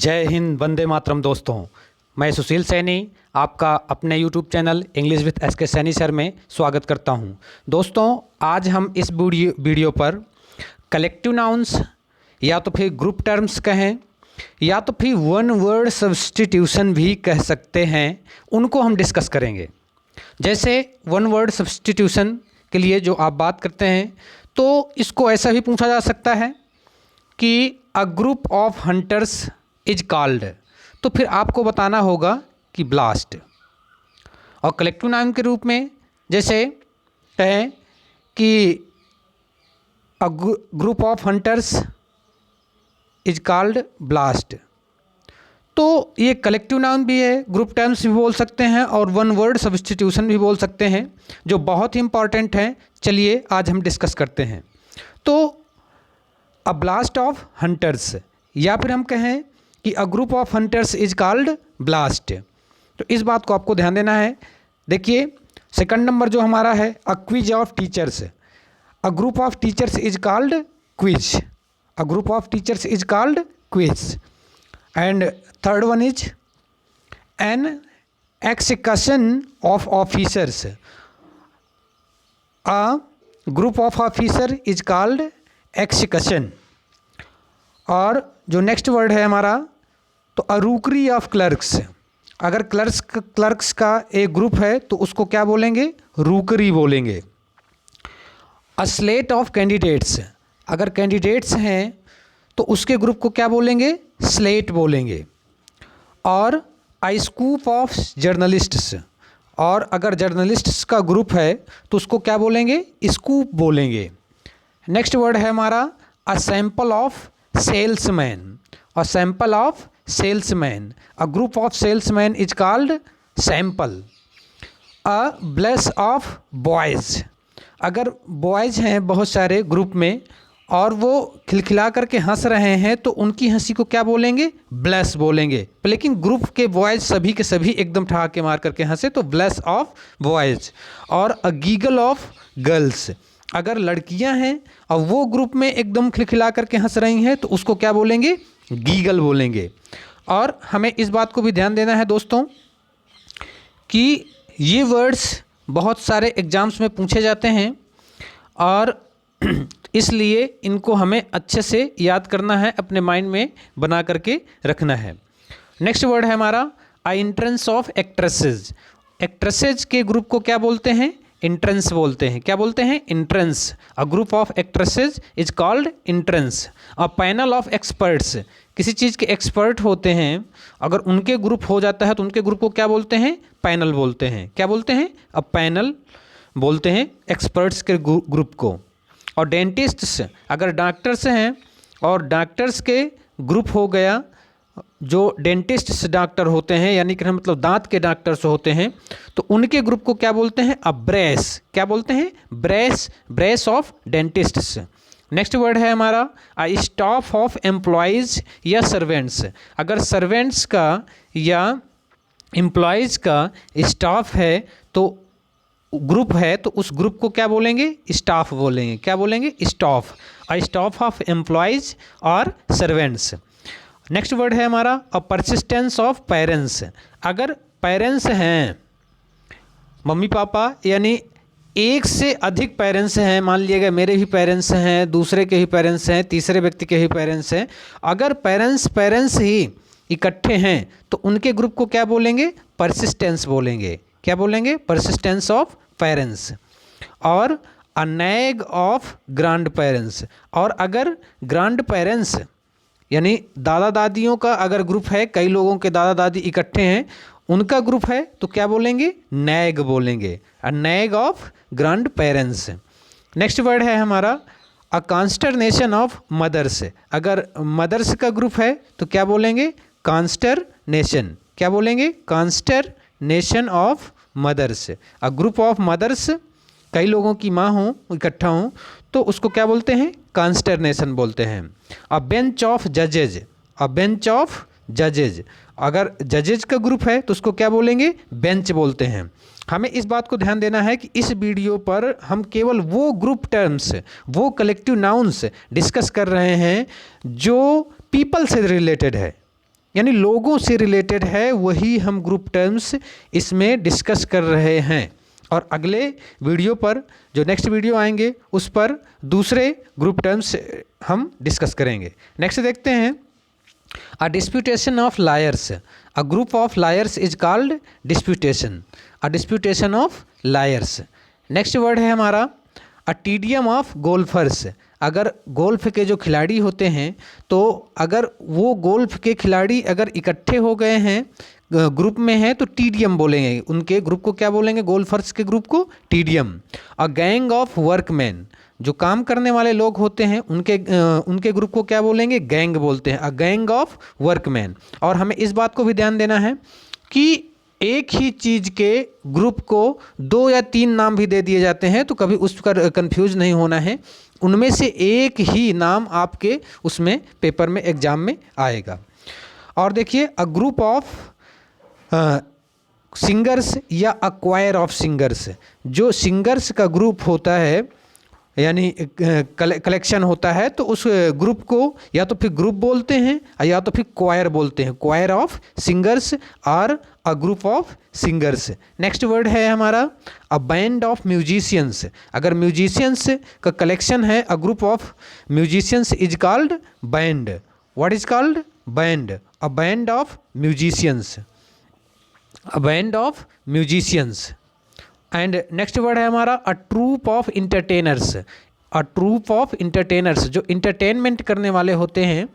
जय हिंद, वंदे मातरम। दोस्तों, मैं सुशील सैनी आपका अपने YouTube channel English with SK Saini sir में स्वागत करता हूं। दोस्तों, आज हम इस वीडियो पर कलेक्टिव नाउन्स या तो फिर ग्रुप टर्म्स कहें या तो फिर वन वर्ड सब्स्टिट्यूशन भी कह सकते हैं, उनको हम डिस्कस करेंगे। जैसे वन वर्ड सब्स्टिट्यूशन के लिए जो आप बात करते हैं तो इसको ऐसा भी पूछा जा सकता है कि अ group of hunters is called, तो फिर आपको बताना होगा कि ब्लास्ट। और कलेक्टिव नाउन के रूप में जैसे कहें कि अ group of hunters is called blast, तो ये कलेक्टिव नाउन भी है, ग्रुप टर्म्स भी बोल सकते हैं और वन वर्ड सब्स्टिट्यूशन भी बोल सकते हैं, जो बहुत ही इंपॉर्टेंट हैं। चलिए आज हम डिस्कस करते हैं। तो अ ब्लास्ट ऑफ हंटर्स, या फिर हम कहें कि अ group of hunters is called blast, तो इस बात को आपको ध्यान देना है। देखिए सेकंड नंबर जो हमारा है, a quiz of teachers, a group of teachers is called quiz, a group of teachers is called quiz. And third one is an excursion of officers, a group of officer is called excursion. और जो next word है हमारा, तो अ रूकरी of clerks, अगर clerks का एक group है तो उसको क्या बोलेंगे? रूकरी बोलेंगे। अ स्लेट ऑफ कैंडिडेट्स, अगर कैंडिडेट्स हैं तो उसके ग्रुप को क्या बोलेंगे? स्लेट बोलेंगे। और अ स्कूप ऑफ जर्नलिस्ट्स, और अगर जर्नलिस्ट्स का ग्रुप है तो उसको क्या बोलेंगे? स्कूप बोलेंगे। नेक्स्ट वर्ड है हमारा a sample of salesman, a sample of salesman, a group of salesman is called sample. A blush of boys, अगर बॉयज़ हैं बहुत सारे ग्रुप में और वो खिलखिला करके हंस रहे हैं तो उनकी हंसी को क्या बोलेंगे? ब्लश बोलेंगे। लेकिन ग्रुप के बॉयज़ सभी के सभी एकदम ठहाके मार करके हंसे तो ब्लश ऑफ बॉयज़। और अ गीगल ऑफ गर्ल्स, अगर लड़कियां हैं और वो ग्रुप में एकदम खिलखिला करके हंस रही हैं तो उसको क्या बोलेंगे? गीगल बोलेंगे। और हमें इस बात को भी ध्यान देना है दोस्तों कि ये वर्ड्स बहुत सारे एग्जाम्स में पूछे जाते हैं और इसलिए इनको हमें अच्छे से याद करना है, अपने माइंड में बना करके रखना है। नेक्स्ट वर्ड है हमारा अ एंट्रेंस ऑफ एक्ट्रेसेस, एक्ट्रेसेस के ग्रुप को क्या बोलते हैं? इंट्रेंस बोलते हैं। क्या बोलते हैं? Entrance. A group of actresses is called entrance. A panel of experts, किसी चीज़ के एक्सपर्ट होते हैं, अगर उनके ग्रुप हो जाता है तो उनके ग्रुप को क्या बोलते हैं? पैनल बोलते हैं। क्या बोलते हैं? अ पैनल बोलते हैं एक्सपर्ट्स के ग्रुप को। और डेंटिस्ट्स, अगर डॉक्टर्स हैं और डॉक्टर्स के ग्रुप हो गया, जो डेंटिस्ट्स डॉक्टर होते हैं यानी कि मतलब दांत के डॉक्टर्स होते हैं, तो उनके ग्रुप को क्या बोलते हैं? A brace. क्या बोलते हैं? Brace, brace of dentists. Next word है हमारा अ स्टाफ ऑफ एम्प्लॉयज़ या सर्वेंट्स, अगर सर्वेंट्स का या एम्प्लॉयज़ का स्टाफ है तो ग्रुप है तो उस ग्रुप को क्या बोलेंगे? स्टाफ बोलेंगे। क्या बोलेंगे? Staff. A staff of employees और सर्वेंट्स। नेक्स्ट वर्ड है हमारा अ परसिस्टेंस ऑफ पेरेंट्स, अगर पेरेंट्स हैं मम्मी पापा यानी एक से अधिक पेरेंट्स हैं, मान लीजिएगा मेरे भी पेरेंट्स हैं, दूसरे के ही पेरेंट्स हैं, तीसरे व्यक्ति के ही पेरेंट्स हैं, अगर पेरेंट्स ही इकट्ठे हैं तो उनके ग्रुप को क्या बोलेंगे? परसिस्टेंस बोलेंगे। क्या बोलेंगे? Persistence of parents. और अ नैग ऑफ ग्रैंड पेरेंट्स, और अगर ग्रैंड पेरेंट्स यानी दादा दादियों का अगर ग्रुप है, कई लोगों के दादा दादी इकट्ठे हैं, उनका ग्रुप है तो क्या बोलेंगे? नैग बोलेंगे। A nag of grandparents. Next word है हमारा अ कॉन्स्टरनेशन ऑफ मदर्स, अगर मदर्स का ग्रुप है तो क्या बोलेंगे? कॉन्स्टरनेशन। क्या बोलेंगे? Consternation of mothers. A group of mothers, कई लोगों की माँ हों, इकट्ठा हों, तो उसको क्या बोलते हैं? कॉन्स्टरनेशन बोलते हैं। अ bench of जजेज, a bench of जजेज, अगर जजेज का ग्रुप है तो उसको क्या बोलेंगे? बेंच बोलते हैं। हमें इस बात को ध्यान देना है कि इस वीडियो पर हम केवल वो ग्रुप टर्म्स, वो कलेक्टिव नाउन्स डिस्कस कर रहे हैं जो पीपल से रिलेटेड है, यानी लोगों से रिलेटेड है, वही हम ग्रुप टर्म्स इसमें डिस्कस कर रहे हैं। और अगले वीडियो पर, जो नेक्स्ट वीडियो आएंगे, उस पर दूसरे ग्रुप टर्म्स हम डिस्कस करेंगे। नेक्स्ट देखते हैं, a disputation of liars. A group of liars is called disputation. A disputation of liars. Next word है हमारा अ टीडियम ऑफ गोल्फर्स। अगर गोल्फ के जो खिलाड़ी होते हैं, तो अगर वो गोल्फ के खिलाड़ी अगर इकट्ठे हो गए हैं, ग्रुप में हैं, तो टीडियम बोलेंगे। उनके ग्रुप को क्या बोलेंगे? गोल्फर्स के ग्रुप को टीडियम। अ गैंग ऑफ वर्कमैन, जो काम करने वाले लोग होते हैं, उनके ग्रुप को क्या बोलेंगे? गैंग बोलते हैं। A gang of workman. और हमें इस बात को भी ध्यान देना है कि एक ही चीज़ के ग्रुप को 2 या 3 नाम भी दे दिए जाते हैं, तो कभी उस पर कंफ्यूज नहीं होना है। उनमें से एक ही नाम आपके उसमें पेपर में, एग्जाम में आएगा। और देखिए, अ ग्रुप ऑफ सिंगर्स या अ क्वायर ऑफ सिंगर्स। जो सिंगर्स का ग्रुप होता है, यानी कलेक्शन होता है, तो उस ग्रुप को या तो फिर ग्रुप बोलते हैं या तो फिर क्वायर बोलते हैं। क्वायर ऑफ सिंगर्स और a group of singers. Next word है हमारा अ बैंड ऑफ म्यूजिशियंस। अगर म्यूजिशियंस का कलेक्शन है, a group of musicians is called band. What is called? Band. A band of musicians. A band of musicians. And next word है हमारा a troupe of entertainers. A troupe of entertainers, जो entertainment करने वाले होते हैं,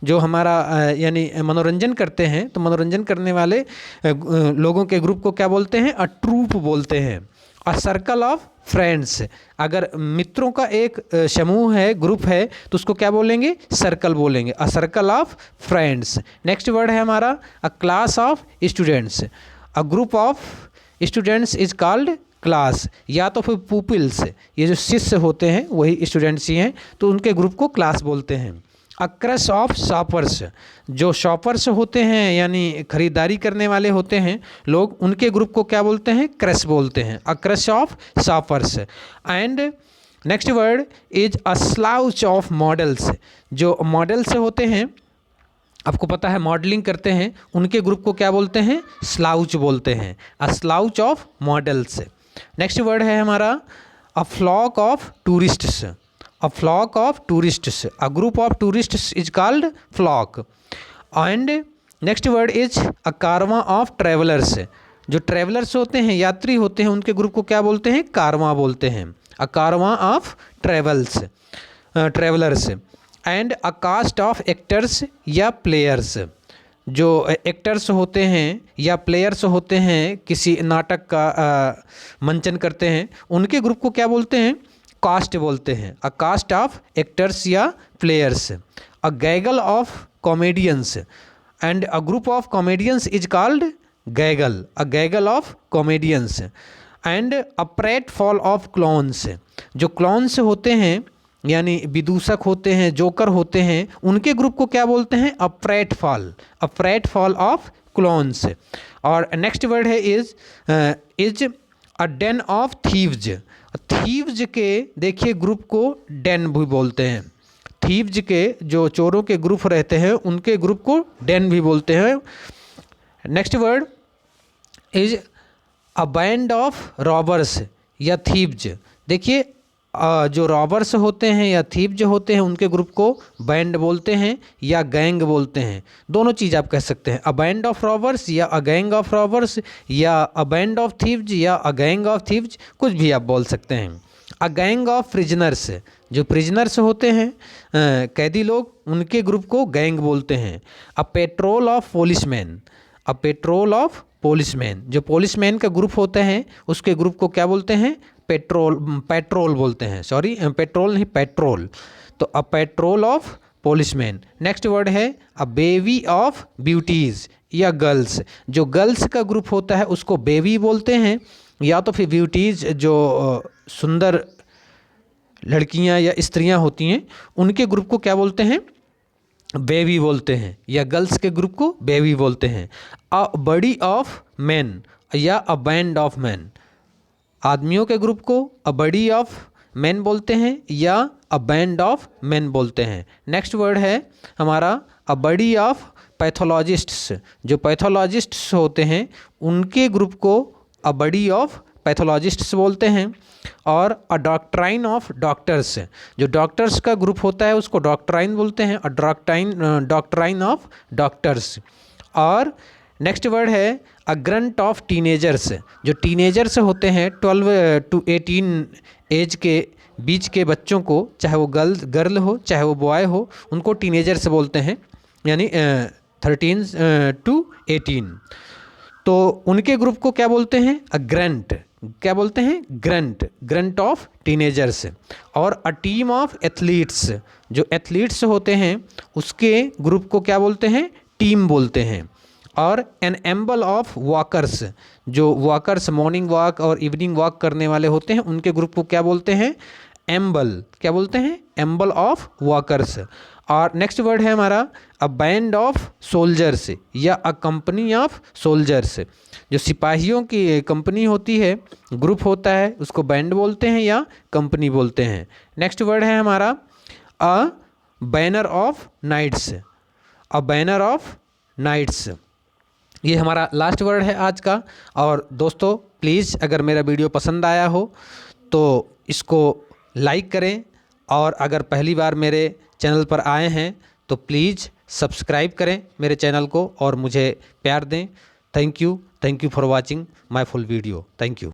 जो हमारा यानी मनोरंजन करते हैं, तो मनोरंजन करने वाले लोगों के ग्रुप को क्या बोलते हैं? अ ट्रूप बोलते हैं। A circle of friends. अगर मित्रों का एक समूह है, ग्रुप है, तो उसको क्या बोलेंगे? सर्कल बोलेंगे। A circle of friends. Next word है हमारा अ class of students. A group of students is called class, या तो फिर पुपिल्स। ये जो शिष्य होते हैं वही स्टूडेंट्स ही हैं, तो उनके ग्रुप को क्लास बोलते हैं। A crush of shoppers. जो शॉपर्स होते हैं, यानी खरीदारी करने वाले होते हैं लोग, उनके ग्रुप को क्या बोलते हैं? क्रश बोलते हैं। A crush of shoppers. And next word is a slouch of models. जो मॉडल्स होते हैं, आपको पता है मॉडलिंग करते हैं, उनके ग्रुप को क्या बोलते हैं? स्लाउच बोलते हैं। A slouch of models. Next word है हमारा a flock of tourists. A flock of tourists. A group of tourists is called flock. And next word is a caravan of travellers. जो travellers होते हैं, यात्री होते हैं, उनके ग्रुप को क्या बोलते हैं? कारवां बोलते हैं। A caravan of travellers. And a cast of actors या प्लेयर्स। जो एक्टर्स होते हैं या प्लेयर्स होते हैं, किसी नाटक का मंचन करते हैं, उनके ग्रुप को क्या बोलते हैं? कास्ट बोलते हैं। अ कास्ट ऑफ एक्टर्स या players. A gaggle of comedians. And a group of comedians is called gaggle. A gaggle of comedians. And a pratfall of clowns. जो क्लॉन्स होते हैं, यानी विदूषक होते हैं, जोकर होते हैं, उनके ग्रुप को क्या बोलते हैं? A pratfall. A pratfall of clowns. और नेक्स्ट वर्ड है is a den of thieves. Thieves के देखिए ग्रुप को डेन भी बोलते हैं। थीव्स के जो चोरों के ग्रुप रहते हैं, उनके ग्रुप को डेन भी बोलते हैं। Next word is a band of robbers या थीव्स। देखिए, जो रॉबर्स होते हैं या थीव जो होते हैं, उनके ग्रुप को बैंड बोलते हैं या गैंग बोलते हैं। दोनों चीज़ आप कह सकते हैं, अ बैंड ऑफ रॉबर्स या अ गैंग ऑफ रॉबर्स, या अ बैंड ऑफ थीव्स या अ गैंग ऑफ थीव्स, कुछ भी आप बोल सकते हैं। A gang of prisoners. जो प्रिजनर्स होते हैं, कैदी लोग, उनके ग्रुप को गैंग बोलते हैं। A patrol of policeman. A patrol of policeman. जो पोलिसमैन का ग्रुप होता है, उसके ग्रुप को क्या बोलते हैं? पेट्रोल बोलते हैं। सॉरी, पेट्रोल नहीं, पेट्रोल। तो अ पेट्रोल ऑफ पोलिसमैन। नेक्स्ट वर्ड है अ बेवी ऑफ ब्यूटीज़ या गर्ल्स। जो गर्ल्स का ग्रुप होता है उसको बेवी बोलते हैं, या तो फिर ब्यूटीज़ जो सुंदर लड़कियां या स्त्रियां होती हैं, उनके ग्रुप को क्या बोलते हैं? बेबी बोलते हैं, या गर्ल्स के ग्रुप को बेबी बोलते हैं। अ बडी ऑफ मैन या अ बैंड ऑफ मैन। आदमियों के ग्रुप को अ बडी ऑफ मैन बोलते हैं या अ बैंड ऑफ मैन बोलते हैं। नेक्स्ट वर्ड है हमारा अ बडी ऑफ पैथोलॉजिस्ट्स, जो पैथोलॉजिस्ट्स होते हैं उनके ग्रुप को अ बॉडी ऑफ पैथोलॉजिस्ट्स बोलते हैं। और अ डॉक्ट्राइन ऑफ डॉक्टर्स, जो डॉक्टर्स का ग्रुप होता है उसको डॉक्ट्राइन बोलते हैं, डॉक्ट्राइन ऑफ डॉक्टर्स। और नेक्स्ट वर्ड है अ ग्रंट ऑफ टीनेजर्स, जो टीनेजर्स होते हैं 12 to 18 एज के बीच के बच्चों को, चाहे वो गर्ल हो चाहे वो बॉय हो, उनको टीनेजर्स बोलते हैं, यानी 13 to 18। तो उनके ग्रुप को क्या बोलते हैं? अ ग्रंट। क्या बोलते हैं? Grunt of teenagers. और अ टीम ऑफ एथलीट्स, जो एथलीट्स होते हैं उसके ग्रुप को क्या बोलते हैं? टीम बोलते हैं। और एन एम्बल ऑफ वॉकर्स, जो वॉकर्स मॉर्निंग वॉक और इवनिंग वॉक करने वाले होते हैं उनके ग्रुप को क्या बोलते हैं? एम्बल। क्या बोलते हैं? एम्बल ऑफ वॉकर्स। और नेक्स्ट वर्ड है हमारा अ बैंड ऑफ सोल्जर्स या अ कंपनी ऑफ सोल्जर्स, जो सिपाहियों की कंपनी होती है, ग्रुप होता है, उसको बैंड बोलते हैं या कंपनी बोलते हैं। नेक्स्ट वर्ड है हमारा a banner of knights, a banner of knights. ये हमारा लास्ट वर्ड है आज का। और दोस्तों प्लीज़ अगर मेरा वीडियो पसंद आया हो तो इसको लाइक करें, और अगर पहली बार मेरे चैनल पर आए हैं तो प्लीज़ सब्सक्राइब करें मेरे चैनल को और मुझे प्यार दें। Thank you for watching my full video. Thank you.